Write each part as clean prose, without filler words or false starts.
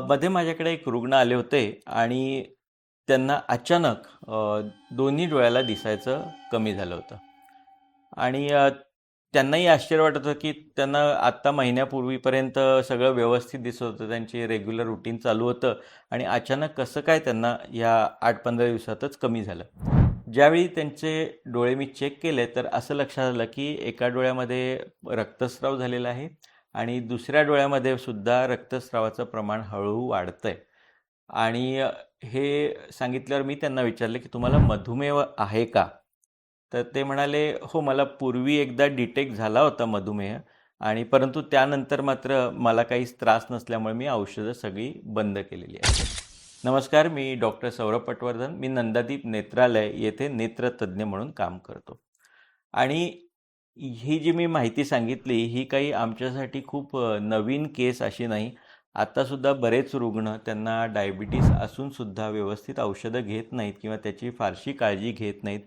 मध्ये माझ्याकडे एक रुग्ण आले होते आणि त्यांना अचानक दोन्ही डोळ्याला दिसायचं कमी झालं होतं आणि त्यांनाही आश्चर्य वाटत होतं की त्यांना आत्ता महिन्यापूर्वीपर्यंत सगळं व्यवस्थित दिसत होतं, त्यांची रेग्युलर रुटीन चालू होतं आणि अचानक कसं काय त्यांना या 8-15 दिवसातच कमी झालं. ज्यावेळी त्यांचे डोळे मी चेक केले तर असं लक्षात आलं की एका डोळ्यामध्ये रक्तस्राव झालेला आहे आणि दुसऱ्या डोळ्यामध्ये सुद्धा रक्तस्रावाचं प्रमाण हळूहळू वाढतंय. आणि हे सांगितल्यावर मी त्यांना विचारले की तुम्हाला मधुमेह आहे का? तर ते म्हणाले, हो, मला पूर्वी एकदा डिटेक्ट झाला होता मधुमेह आणि परंतु त्यानंतर मात्र मला काहीच त्रास नसल्यामुळे मी औषधं सगळी बंद केलेली आहेत. नमस्कार, मी डॉक्टर सौरभ पटवर्धन. मी नंदादीप नेत्रालय येथे नेत्रतज्ञ म्हणून काम करतो. आणि ही जी मी माहिती सांगितली ही काही आमच्यासाठी खूप नवीन केस अशी नाही. आत्तासुद्धा बरेच रुग्ण त्यांना डायबिटीस असूनसुद्धा व्यवस्थित औषधं घेत नाहीत किंवा त्याची फारशी काळजी घेत नाहीत.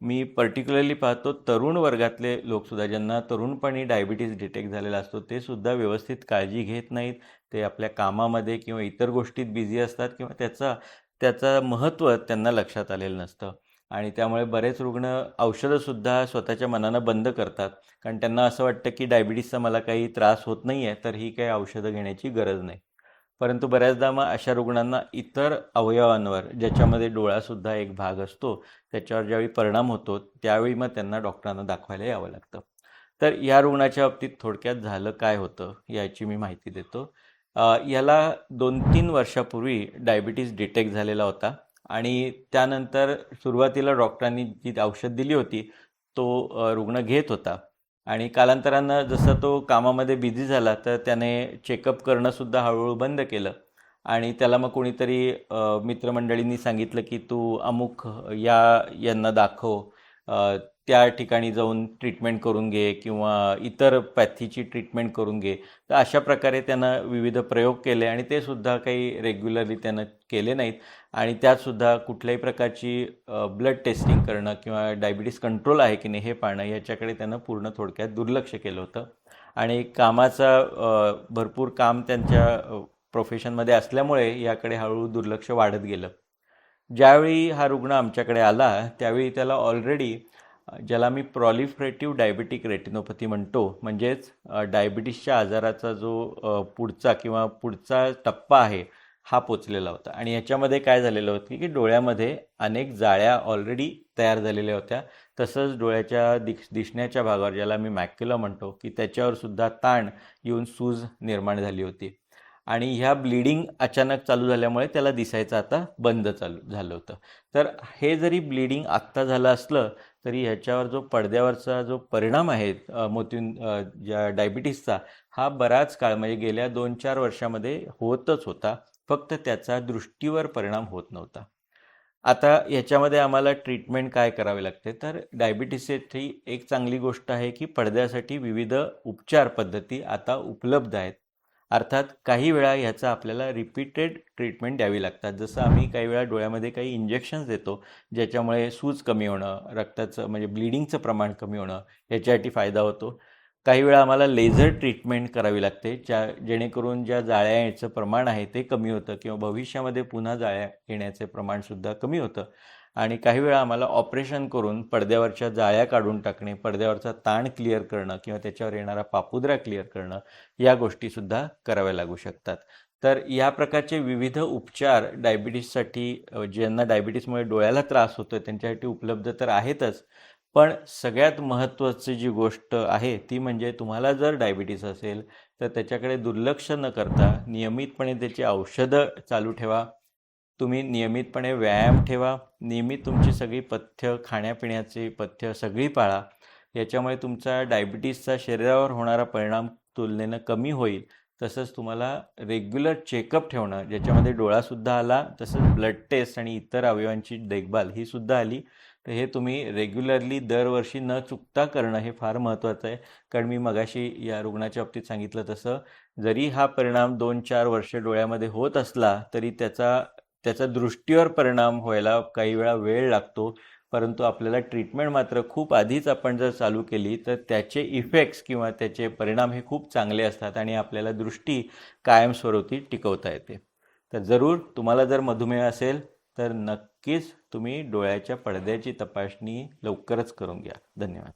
मी पर्टिक्युलरली पाहतो तरुण वर्गातले लोकसुद्धा, ज्यांना तरुणपणी डायबिटीस डिटेक्ट झालेला असतो, ते सुद्धा व्यवस्थित काळजी घेत नाहीत. ते आपल्या कामामध्ये किंवा इतर गोष्टीत बिझी असतात किंवा त्याचं महत्त्व त्यांना लक्षात आलेलं नसतं. आणि त्यामुळे बरेच रुग्ण औषधंसुद्धा स्वतःच्या मनानं बंद करतात, कारण त्यांना असं वाटतं की डायबिटीसचा मला काही त्रास होत नाही आहे, तर ही काही औषधं घेण्याची गरज नाही. परंतु बऱ्याचदा मग अशा रुग्णांना इतर अवयवांवर, ज्याच्यामध्ये डोळासुद्धा एक भाग असतो, त्याच्यावर ज्यावेळी परिणाम होतो त्यावेळी मग त्यांना डॉक्टरांना दाखवायला यावं लागतं. तर या रुग्णाच्या बाबतीत थोडक्यात झालं काय होतं याची मी माहिती देतो. याला 2-3 वर्षापूर्वी डायबिटीस डिटेक्ट झालेला होता आणि त्यानंतर सुरुवातीला डॉक्टरांनी जी औषध दिली होती तो रुग्ण घेत होता आणि कालांतरानं जसं तो कामामध्ये बिझी झाला तर त्याने चेकअप करणंसुद्धा हळूहळू बंद केलं आणि त्याला मग कोणीतरी मित्रमंडळींनी सांगितलं की तू अमुक यांना दाखव, त्या ठिकाणी जाऊन ट्रीटमेंट करून घे किंवा इतर पॅथीची ट्रीटमेंट करून घे. तर अशा प्रकारे त्यानं विविध प्रयोग केले आणि ते सुद्धा काही रेग्युलरली त्यानं केले नाहीत आणि त्यातसुद्धा कुठल्याही प्रकारची ब्लड टेस्टिंग करणं किंवा डायबिटीस कंट्रोल आहे की नाही हे पाहणं, याच्याकडे त्यानं पूर्ण थोडक्यात दुर्लक्ष केलं होतं. आणि कामाचा भरपूर काम त्यांच्या प्रोफेशनमध्ये असल्यामुळे याकडे हळूहळू दुर्लक्ष वाढत गेलं. ज्यावेळी हा रुग्ण आमच्याकडे आला त्यावेळी त्याला ऑलरेडी, ज्याला मी प्रॉलिफरेटिव्ह डायबिटिक रेटिनोपॅथी म्हणतो, म्हणजेच डायबिटीसच्या आजाराचा जो पुढचा टप्पा आहे हा पोचलेला होता. आणि याच्यामध्ये काय झालेलं होतं की डोळ्यामध्ये अनेक जाळ्या ऑलरेडी तयार झालेल्या होत्या. तसंच डोळ्याच्या दिसण्याच्या भागावर, ज्याला मी मॅक्युला म्हणतो, की त्याच्यावर सुद्धा ताण येऊन सूज निर्माण झाली होती आणि ह्या ब्लिडिंग अचानक चालू झाल्यामुळे त्याला दिसायचं आता बंद झालं होतं. तर हे जरी ब्लिडिंग आत्ता झालं असलं तरी ह्याच्यावर जो पडद्यावरचा जो परिणाम आहे ज्या डायबिटीसचा, हा बराच काळ म्हणजे गेल्या 2-4 वर्षामध्ये होतच होता, फक्त त्याचा दृष्टीवर परिणाम होत नव्हता. आता ह्याच्यामध्ये आम्हाला ट्रीटमेंट काय करावी लागते, तर डायबिटीसची एक चांगली गोष्ट आहे की पडद्यासाठी विविध उपचार पद्धती आता उपलब्ध आहेत. अर्थात काही वेळा ह्याचा आपल्याला रिपीटेड ट्रीटमेंट द्यावी लागतात. जसं आम्ही काही वेळा डोळ्यामध्ये काही इंजेक्शन्स देतो, ज्याच्यामुळे सूज कमी होणं, रक्ताचं म्हणजे ब्लिडिंगचं प्रमाण कमी होणं, याच्यासाठी फायदा होतो. काही वेळा आम्हाला लेझर ट्रीटमेंट करावी लागते, जेणेकरून ज्या जाळ्या याचं प्रमाण आहे ते कमी होतं किंवा भविष्यामध्ये पुन्हा जाळ्या येण्याचे प्रमाणसुद्धा कमी होतं. आणि काही वेळा आम्हाला ऑपरेशन करून पडद्यावरच्या जाळ्या काढून टाकणे, पडद्यावरचा ताण क्लिअर करणं किंवा त्याच्यावर येणारा पापुद्रा क्लिअर करणं, या गोष्टीसुद्धा कराव्या लागू शकतात. तर या प्रकारचे विविध उपचार डायबिटीससाठी, ज्यांना डायबिटीसमुळे डोळ्याला त्रास होतो त्यांच्यासाठी उपलब्ध तर आहेतच, पण सगळ्यात महत्त्वाची जी गोष्ट आहे ती म्हणजे तुम्हाला जर डायबिटीस असेल तर त्याच्याकडे दुर्लक्ष न करता नियमितपणे त्याची औषधं चालू ठेवा. तुम्ही नियमितपणे व्यायाम ठेवा. नियमित तुमची सगळी पथ्य, खाण्यापिण्याची पथ्य सगळी पाळा. याच्यामुळे तुमचा डायबिटीसचा शरीरावर होणारा परिणाम तुलनेनं कमी होईल. तसंच तुम्हाला रेग्युलर चेकअप ठेवणं, ज्याच्यामध्ये डोळासुद्धा आला तसंच ब्लड टेस्ट आणि इतर अवयवांची देखभाल ही सुद्धा आली, तर हे तुम्ही रेग्युलरली दरवर्षी न चुकता करणं हे फार महत्त्वाचं आहे. कारण मी मगाशी या रुग्णाच्या बाबतीत सांगितलं तसं, जरी हा परिणाम 2-4 वर्ष डोळ्यामध्ये होत असला तरी त्याचा दृष्टीवर परिणाम व्हायला काही वेळा वेळ लागतो. परंतु आपल्याला ट्रीटमेंट मात्र खूप आधीच आपण जर चालू केली तर त्याचे इफेक्ट्स किंवा त्याचे परिणाम हे खूप चांगले असतात आणि आपल्याला दृष्टी कायमस्वरूपी टिकवता येते. तर जरूर तुम्हाला जर मधुमेह असेल तर नक्कीच तुम्ही डोळ्याच्या पडद्याची तपासणी लवकरच करून घ्या. धन्यवाद.